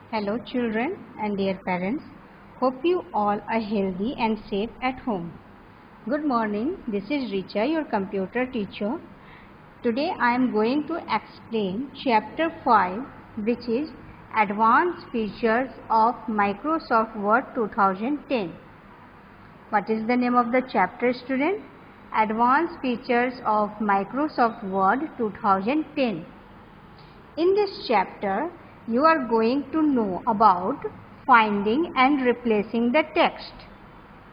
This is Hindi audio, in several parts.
Hello children and dear parents. Hope you all are healthy and safe at home. Good morning. This is Richa, your computer teacher. Today I am going to explain chapter 5, which is Advanced Features of Microsoft Word 2010. What is the name of the chapter, student? Advanced Features of Microsoft Word 2010. In this chapter, you are going to know about finding and replacing the text,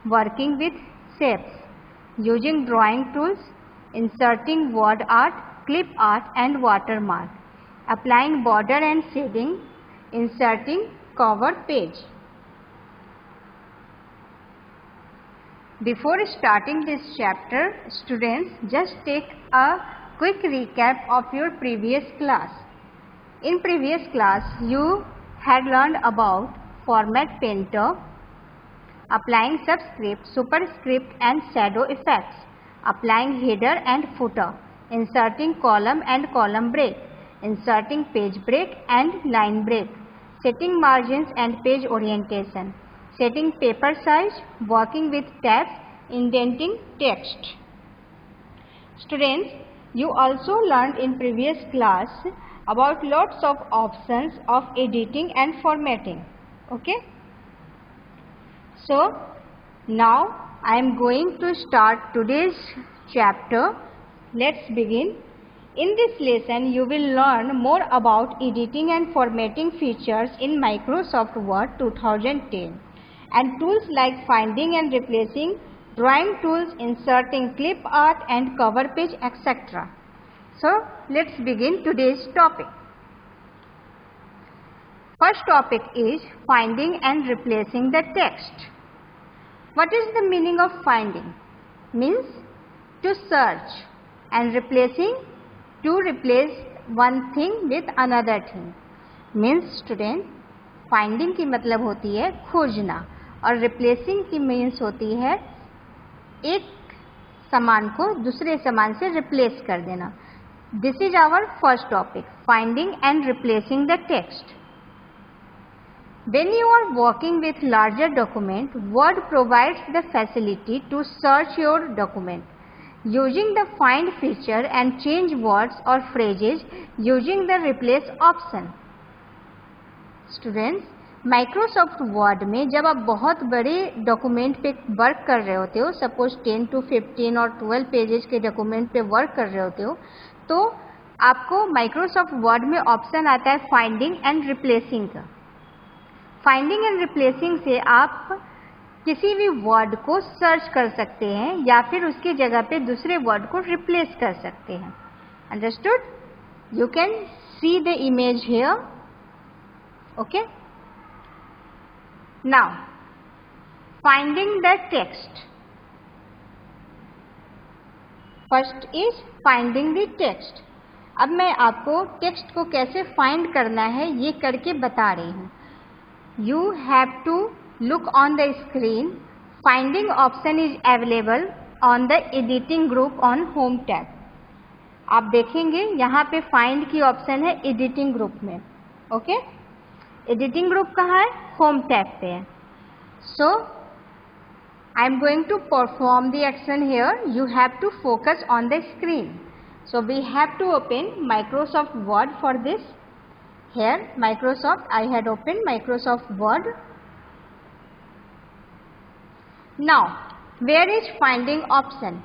working with shapes, using drawing tools, inserting word art, clip art and watermark, applying border and shading, inserting cover page. Before starting this chapter, students, just take a quick recap of your previous class. In previous class, you had learned about Format Painter, applying subscript, superscript and shadow effects, applying header and footer, inserting column and column break, inserting page break and line break, setting margins and page orientation, setting paper size, working with tabs, indenting text. Students, you also learned in previous class about lots of options of editing and formatting. Okay? So, now I am going to start today's chapter. Let's begin. In this lesson, you will learn more about editing and formatting features in Microsoft Word 2010 and tools like finding and replacing, drawing tools, inserting clip art and cover page, etc. So, let's begin today's topic. First topic is finding and replacing the text. What is the meaning of finding? Means to search, and replacing, to replace one thing with another thing. Means student, finding की मतलब होती है खोजना और replacing की means होती है एक सामान को दूसरे सामान से replace कर देना. This is our first topic, finding and replacing the text. When you are working with larger document, Word provides the facility to search your document using the find feature and change words or phrases using the replace option. Students, Microsoft word में जब आप बहुत बड़े डॉक्यूमेंट पे वर्क कर रहे होते हो, सपोज 10 to 15 और 12 पेजेस के डॉक्यूमेंट पे वर्क कर रहे होते हो, तो आपको माइक्रोसॉफ्ट वर्ड में ऑप्शन आता है फाइंडिंग एंड रिप्लेसिंग का. फाइंडिंग एंड रिप्लेसिंग से आप किसी भी वर्ड को सर्च कर सकते हैं या फिर उसकी जगह पे दूसरे वर्ड को रिप्लेस कर सकते हैं. Understood? You can see the image here. Okay, now finding the text. First is finding the text. अब मैं आपको टेक्स्ट को कैसे फाइंड करना है ये करके बता रही हूँ. You have to look on the screen. Finding option is available on the editing group on home tab. आप देखेंगे यहाँ पे find की ऑप्शन है editing group में. ओके, editing group कहाँ है? home tab पे है. So I am going to perform the action here. You have to focus on the screen. So we have to open Microsoft Word for this. Here Microsoft, I had opened Microsoft Word. Now where is finding option?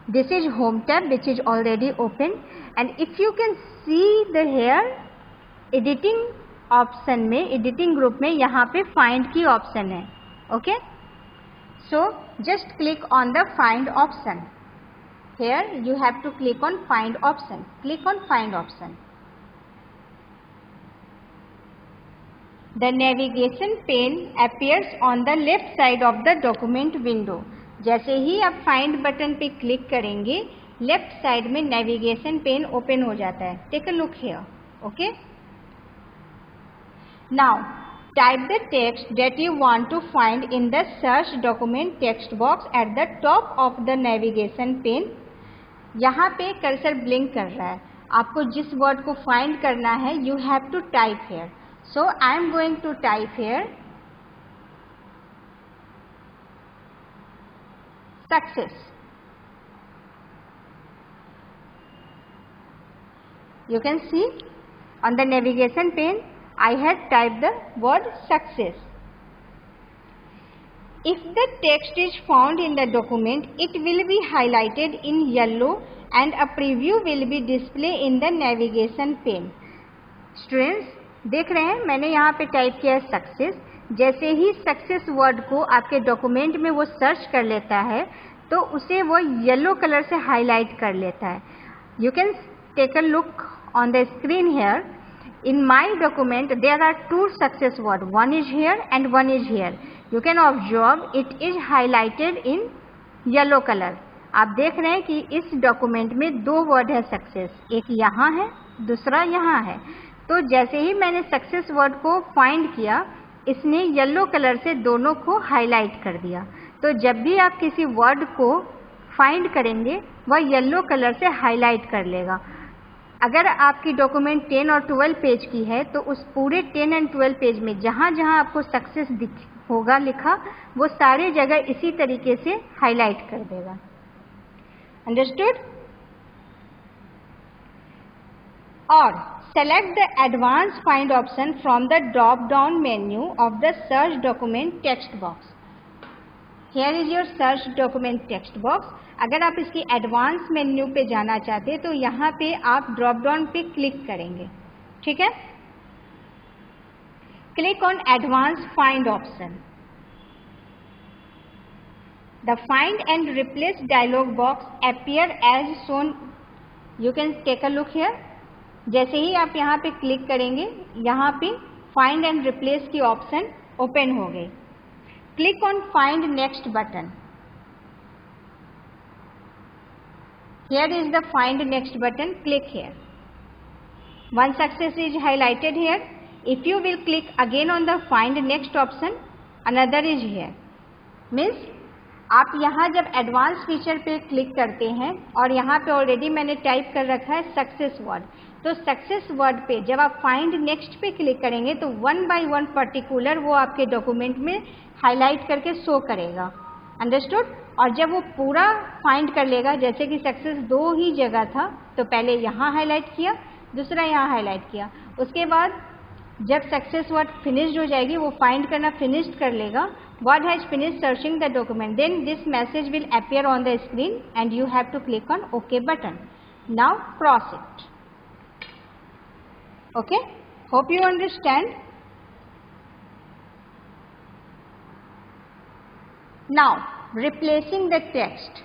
This is home tab which is already open, and if you can see the here editing option में editing group में यहाँ पे find की option है. Okay, so just click on the find option. Here you have to click on find option. Click on find option. The navigation pane appears on the left side of the document window. जैसे ही आप find बटन पे क्लिक करेंगे, लेफ्ट साइड में नेविगेशन पेन ओपन हो जाता है. Take a look here. Okay, now type the text that you want to find in the search document text box at the top of the navigation pane. यहाँ पे कर्सर ब्लिंक कर रहा है. आपको जिस वर्ड को फाइंड करना है, you have to type here. So I am going to type here success. You can see on the navigation pane I had typed the word success. If the text is found in the document, it will be highlighted in yellow and a preview will be displayed in the navigation pane. Students, देख रहे हैं मैंने यहाँ पे टाइप किया है सक्सेस. जैसे ही सक्सेस वर्ड को आपके डॉक्यूमेंट में वो सर्च कर लेता है तो उसे वो येलो कलर से हाईलाइट कर लेता है. You can take a look on the screen here. In my document there are two success words, one is here and one is here. You can observe it is highlighted in yellow color. आप देख रहे हैं कि इस डॉक्यूमेंट में दो वर्ड है सक्सेस, एक यहाँ है दूसरा यहाँ है. तो जैसे ही मैंने सक्सेस वर्ड को फाइंड किया इसने येलो कलर से दोनों को हाईलाइट कर दिया. तो जब भी आप किसी वर्ड को फाइंड करेंगे वह येलो कलर से हाईलाइट कर लेगा. अगर आपकी डॉक्यूमेंट 10 और 12 पेज की है तो उस पूरे 10 एंड 12 पेज में जहाँ जहाँ आपको सक्सेस होगा लिखा वो सारे जगह इसी तरीके से हाईलाइट कर देगा. अंडरस्टूड? और select the advance find option from the drop down menu of the search document text box. Here is your search document text box. अगर आप इसकी एडवांस मेन्यू पे जाना चाहते हैं तो यहाँ पे आप ड्रॉप डाउन पे क्लिक करेंगे. ठीक है, click on advance find option. The find and replace dialog box appear as shown. You can take a look here. जैसे ही आप यहाँ पे क्लिक करेंगे यहाँ पे फाइंड एंड रिप्लेस की ऑप्शन ओपन हो गई. Click on find next button. Here is the find next button. Click here. One success is highlighted here. If you will click again on the find next option, another is here. Means आप यहाँ जब एडवांस फीचर पे क्लिक करते हैं और यहाँ पे ऑलरेडी मैंने टाइप कर रखा है सक्सेस वर्ड, तो सक्सेस वर्ड पे जब आप फाइंड नेक्स्ट पे क्लिक करेंगे तो वन बाय वन पर्टिकुलर वो आपके डॉक्यूमेंट में हाईलाइट करके शो करेगा. अंडरस्टूड? और जब वो पूरा फाइंड कर लेगा, जैसे कि सक्सेस दो ही जगह था तो पहले यहाँ हाईलाइट किया दूसरा यहाँ हाईलाइट किया, उसके बाद जब सक्सेस वर्ड फिनिश्ड हो जाएगी वो फाइंड करना फिनिश्ड कर लेगा. Word has finished searching the document, then this message will appear on the screen and you have to click on okay button. Now cross it. Okay, hope you understand. Now replacing the text.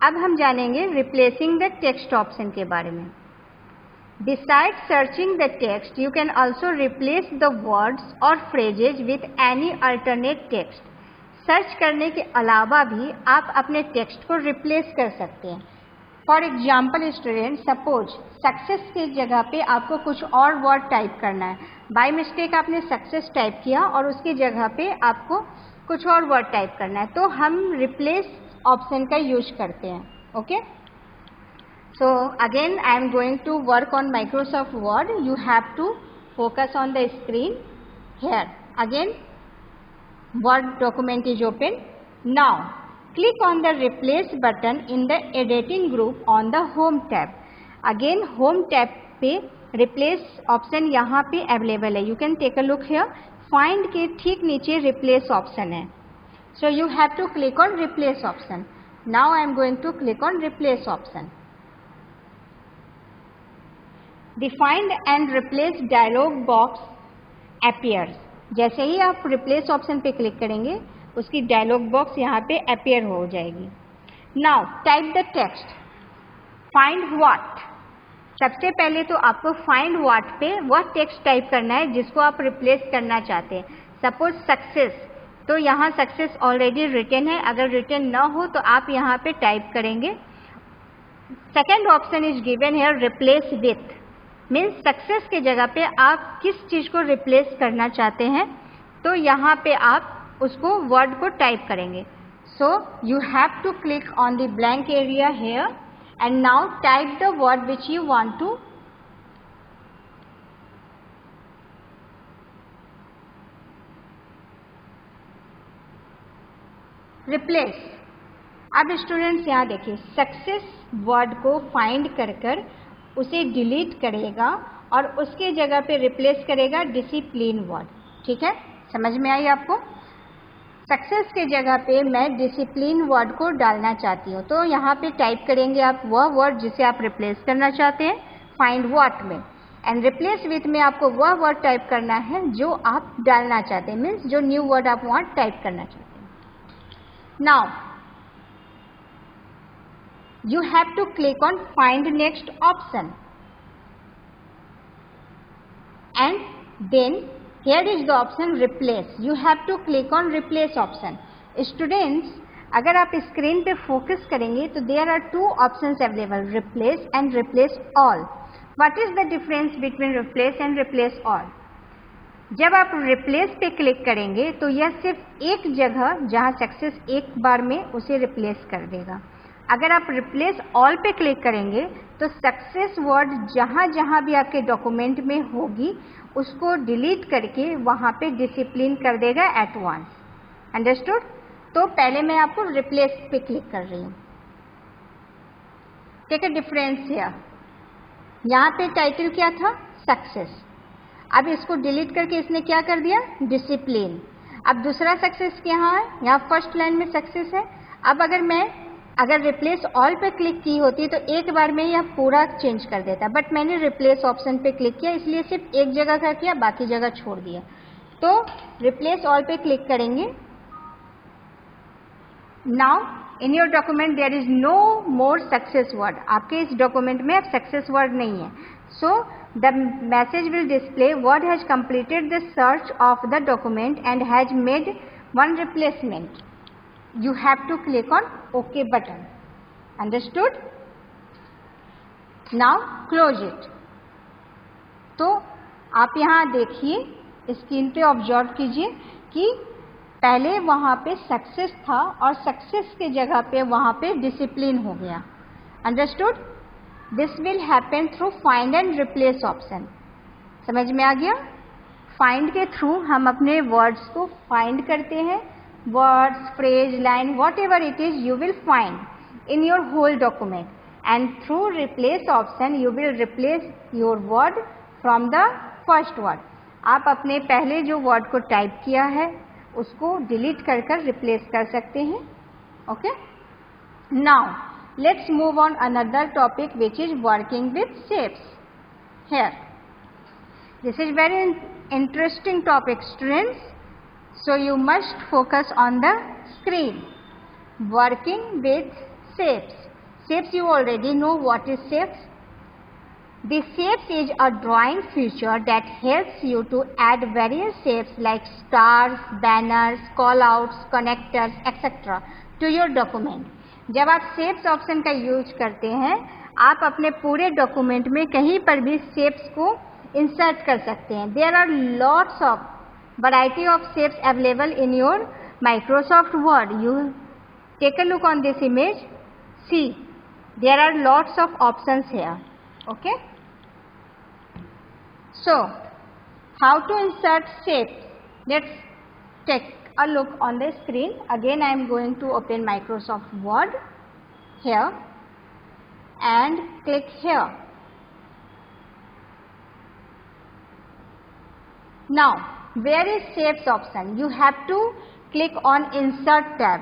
अब हम जानेंगे रिप्लेसिंग द टेक्स्ट ऑप्शन के बारे में. Besides searching the text, you can also replace the words or phrases with any alternate text. Search करने के अलावा भी आप अपने टेक्स्ट को रिप्लेस कर सकते हैं. For example student, suppose success की जगह पे आपको कुछ और वर्ड टाइप करना है. बाय मिस्टेक आपने सक्सेस टाइप किया और उसकी जगह पे आपको कुछ और वर्ड टाइप करना है, तो हम रिप्लेस ऑप्शन का यूज करते हैं. Okay, so again I am going to work on Microsoft Word. You have to focus on the screen. Here again Word document is open. Now click on the replace button in the editing group on the home tab. Again home tab पे replace option यहाँ पे available है. You can take a look here. Find के ठीक नीचे replace option है. So you have to click on replace option. Now I am going to click on replace option. The find and replace dialog box appears. जैसे ही आप replace option पे क्लिक करेंगे उसकी dialog box यहाँ पे appear हो जाएगी. Now type the text. Find what. सबसे पहले तो आपको find what पे वह text टाइप करना है जिसको आप replace करना चाहते हैं. Suppose success, तो यहाँ success already written है. अगर written ना हो तो आप यहाँ पे टाइप करेंगे. Second option is given here, replace with. Means success के जगह पे आप किस चीज़ को रिप्लेस करना चाहते हैं, तो यहाँ पे आप उसको वर्ड को टाइप करेंगे. So you have to click on the blank area here and now type the word which you want to replace. अब स्टूडेंट्स यहाँ देखिए, सक्सेस वर्ड को फाइंड कर कर उसे डिलीट करेगा और उसके जगह पे रिप्लेस करेगा डिसिप्लिन वर्ड। ठीक है, समझ में आई आपको? सक्सेस के जगह पे मैं डिसिप्लिन वर्ड को डालना चाहती हूँ, तो यहाँ पे टाइप करेंगे आप वह वर्ड जिसे आप रिप्लेस करना चाहते हैं फाइंड व्हाट में, एंड रिप्लेस विथ में आपको वह वर्ड टाइप करना है जो आप डालना चाहते हैं, मीन्स जो न्यू वर्ड आप वहाँ टाइप करना चाहते हैं। Now you have to click on find next option, and then here is the option replace. You have to click on replace option. Students, अगर आप स्क्रीन पे फोकस करेंगे तो there are two options available, replace and replace all. What is the difference between replace and replace all? जब आप रिप्लेस पे क्लिक करेंगे तो यह सिर्फ एक जगह जहाँ सक्सेस एक बार में उसे रिप्लेस कर देगा। अगर आप रिप्लेस ऑल पे क्लिक करेंगे तो सक्सेस वर्ड जहाँ जहाँ भी आपके डॉक्यूमेंट में होगी उसको डिलीट करके वहाँ पे डिसिप्लिन कर देगा एट वंस। अंडरस्टूड? तो पहले मैं आपको रिप्लेस पे क्लिक कर रही हूँ। टेक अ डिफरेंस हियर, यहाँ पे टाइटल क्या था? सक्सेस। अब इसको डिलीट करके इसने क्या कर दिया? डिसिप्लिन। अब दूसरा सक्सेस यहाँ है, यहाँ फर्स्ट लाइन में सक्सेस है। अब अगर रिप्लेस ऑल पे क्लिक की होती तो एक बार में यह पूरा चेंज कर देता, बट मैंने रिप्लेस ऑप्शन पे क्लिक किया इसलिए सिर्फ एक जगह का किया, बाकी जगह छोड़ दिया। तो रिप्लेस ऑल पे क्लिक करेंगे। Now in your document there is no more success word. आपके इस डॉक्यूमेंट में अब सक्सेस वर्ड नहीं है। So the message will display Word has completed the search of the document and has made one replacement. You have to click on OK button. Understood? Now close it. तो आप यहाँ देखिए स्क्रीन पे ऑब्जर्व कीजिए कि पहले वहाँ पे सक्सेस था और सक्सेस के जगह पे वहाँ पे डिसिप्लिन हो गया। Understood? This will happen through find and replace option. समझ में आ गया? फाइंड के थ्रू हम अपने वर्ड्स को फाइंड करते हैं। Words, phrase, line, whatever it is, you will find in your whole document. And through replace option, you will replace your word from the first word. आप अपने पहले जो word को टाइप किया है उसको डिलीट कर कर रिप्लेस कर सकते हैं। Okay? Now let's move on another topic which is working with shapes. Here, this is very interesting topic, students. So you must focus on the screen. Working with shapes. Shapes, you already know what is shapes. The shapes is a drawing feature that helps you to add various shapes like stars, banners, callouts, connectors, etc. to your document. जब आप shapes ऑप्शन का यूज करते हैं आप अपने पूरे डॉक्यूमेंट में कहीं पर भी shapes को इंसर्ट कर सकते हैं। There are lots of variety of shapes available in your Microsoft Word. You take a look on this image. See, there are lots of options here. Okay? So, how to insert shapes? Let's take a look on the screen. Again, I am going to open Microsoft Word here and click here. Now, where is shapes option? You have to click on insert tab.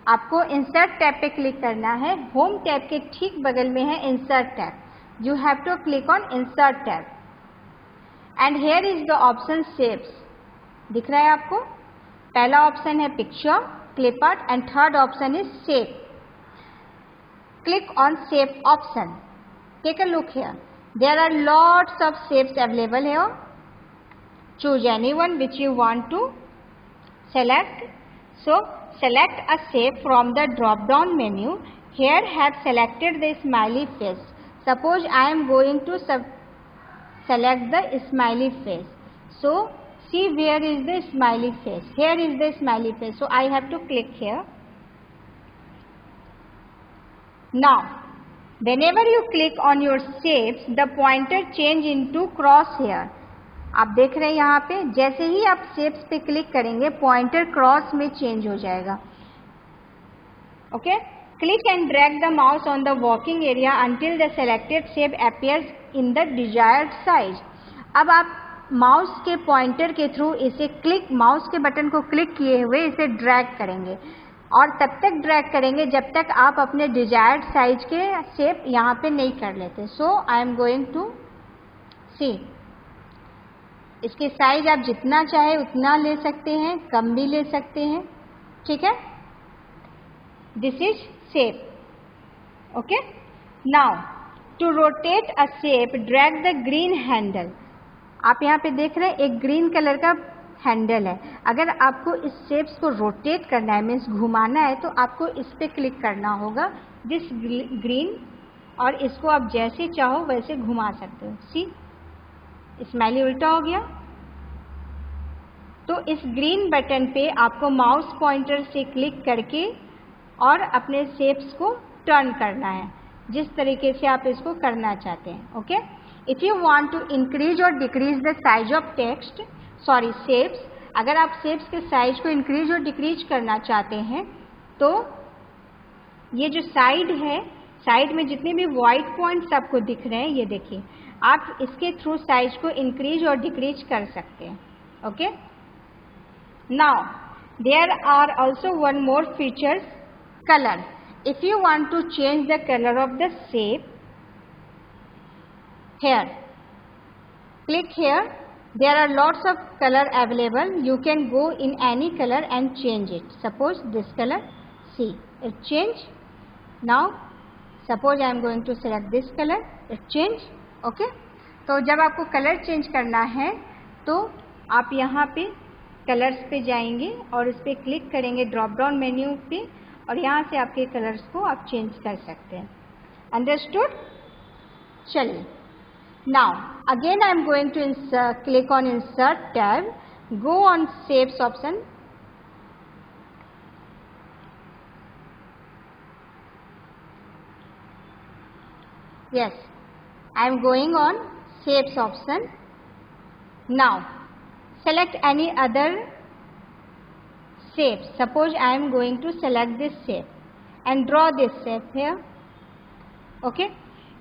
आपको insert tab पे क्लिक करना है। होम टैब के ठीक बगल में है insert tab. You have to click on insert tab. And here is the option shapes. दिख रहा है आपको? पहला ऑप्शन है picture, clip art and third option is shape. Click on shape option. Take a look here. There are lots of shapes available here. Choose anyone which you want to select. So select a shape from the drop down menu. Here have selected the smiley face. Suppose I am going to select the smiley face. So see where is the smiley face. Here is the smiley face. So I have to click here. Now whenever you click on your shapes, the pointer change into crosshair. आप देख रहे हैं यहाँ पे जैसे ही आप शेप्स पे क्लिक करेंगे पॉइंटर क्रॉस में चेंज हो जाएगा। Okay, click and drag the mouse on the working area until the selected shape appears in the desired size. अब आप माउस के पॉइंटर के थ्रू इसे माउस के बटन को क्लिक किए हुए इसे ड्रैग करेंगे और तब तक ड्रैग करेंगे जब तक आप अपने डिजायर्ड साइज के शेप यहाँ पे नहीं कर लेते. सो आई एम गोइंग टू सी. इसके साइज आप जितना चाहे उतना ले सकते हैं, कम भी ले सकते हैं. ठीक है. This is shape. Okay. Now to rotate a shape drag the green handle. आप यहाँ पे देख रहे हैं एक ग्रीन कलर का हैंडल है. अगर आपको इस शेप्स को रोटेट करना है, मीन्स घुमाना है, तो आपको इस पे क्लिक करना होगा, दिस ग्रीन, और इसको आप जैसे चाहो वैसे घुमा सकते हो. सी, स्माइली उल्टा हो गया. तो इस ग्रीन बटन पे आपको माउस पॉइंटर से क्लिक करके और अपने शेप्स को टर्न करना है जिस तरीके से आप इसको करना चाहते हैं. Okay. If you want to increase और decrease the size of text, sorry shapes, अगर आप शेप्स के साइज को इंक्रीज और डिक्रीज करना चाहते हैं तो ये जो साइड है, साइड में जितने भी वाइट पॉइंट्स आपको दिख रहे हैं, ये देखिए, आप इसके थ्रू साइज को इंक्रीज और डिक्रीज कर सकते हैं. Okay. Now there are also one more features, colour. If you want to change the colour of the shape, here click here. There are lots of color available. You can go in any color and change it. Suppose this color, see it change. Now suppose I am going to select this color, it change. Okay. तो जब आपको कलर चेंज करना है तो आप यहाँ पे कलर्स पे जाएंगे और इस पर क्लिक करेंगे ड्रॉप डाउन मेन्यू पे और यहाँ से आपके कलर्स को आप चेंज कर सकते हैं. अंडरस्टूड. चलिए. Now again I am going to click on insert tab, go on shapes option. Yes, I am going on shapes option. Now select any other shape. Suppose I am going to select this shape and draw this shape here. Okay.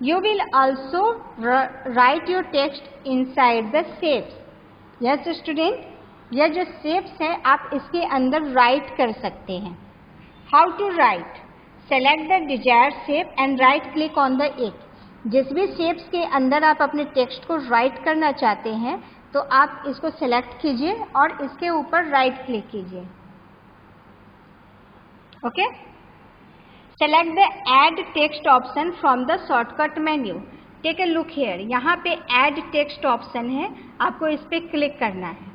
You will also write your text inside the shapes. Yes student, यह जो shapes है आप इसके अंदर write कर सकते हैं. How to write? Select the desired shape and right click on the it. जिस भी shapes के अंदर आप अपने text को write करना चाहते हैं तो आप इसको select कीजिए और इसके ऊपर right click कीजिए. Okay? Select the add text option from the shortcut menu. Take a look here. यहाँ पे add text option है, आपको इस पे क्लिक करना है.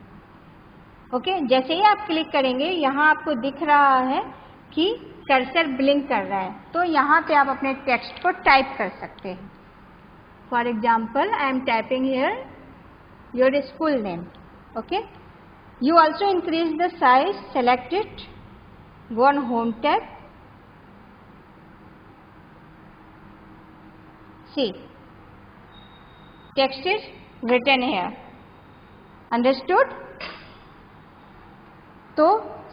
ओके. जैसे ही आप क्लिक करेंगे यहाँ आपको दिख रहा है कि कर्सर ब्लिंक कर रहा है, तो यहाँ पे आप अपने टेक्स्ट को टाइप कर सकते हैं. For example I am typing here your school name. Okay. You also increase the size, select it, go on home tab. See, text is written here. Understood? तो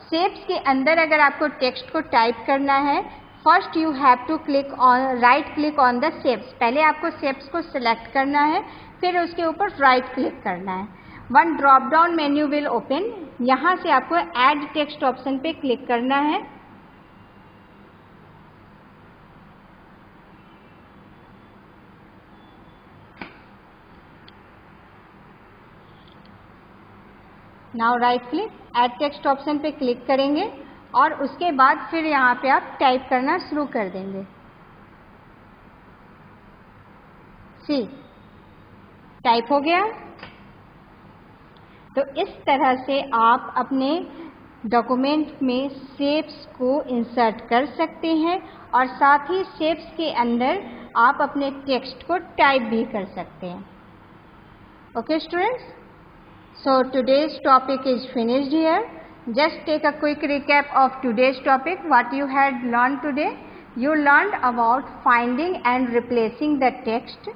shapes के अंदर अगर आपको टेक्स्ट को टाइप करना है, first you have to click on, right click on the shapes. पहले आपको शेप्स को सिलेक्ट करना है, फिर उसके ऊपर राइट क्लिक करना है. One drop down menu will open. यहाँ से आपको ऐड टेक्स्ट ऑप्शन पे क्लिक करना है. Now right click, add text option पे क्लिक करेंगे और उसके बाद फिर यहाँ पे आप टाइप करना शुरू कर देंगे. सी, टाइप हो गया. तो इस तरह से आप अपने डॉक्यूमेंट में शेप्स को इंसर्ट कर सकते हैं और साथ ही शेप्स के अंदर आप अपने टेक्स्ट को टाइप भी कर सकते हैं. Okay students. So today's topic is finished here. Just take a quick recap of today's topic. What you had learned today. You learned about finding and replacing the text.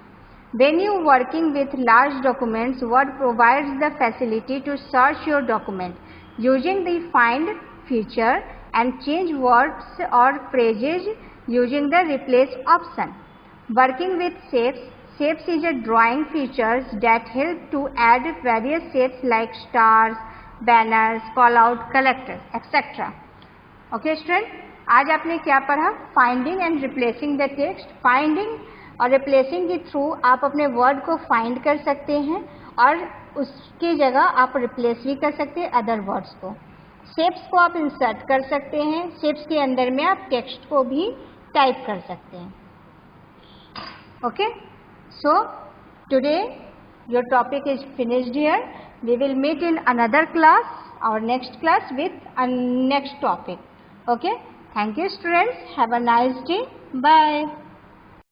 When you working with large documents, Word provides the facility to search your document using the find feature and change words or phrases using the replace option. Working with shapes. Shapes is a drawing features that help to add various shapes like stars, banners, call out, collectors, etc. Okay student, आज आपने क्या पढ़ा? Finding and replacing the text. Finding और रिप्लेसिंग के थ्रू आप अपने वर्ड को फाइंड कर सकते हैं और उसकी जगह आप रिप्लेस भी कर सकते हैं अदर वर्ड्स को. शेप्स को आप इंसर्ट कर सकते हैं. शेप्स के अंदर में आप टेक्स्ट को भी टाइप कर सकते हैं. Okay, so today your topic is finished here. We will meet in another class, our next class with a next topic. Okay, thank you students, have a nice day, bye.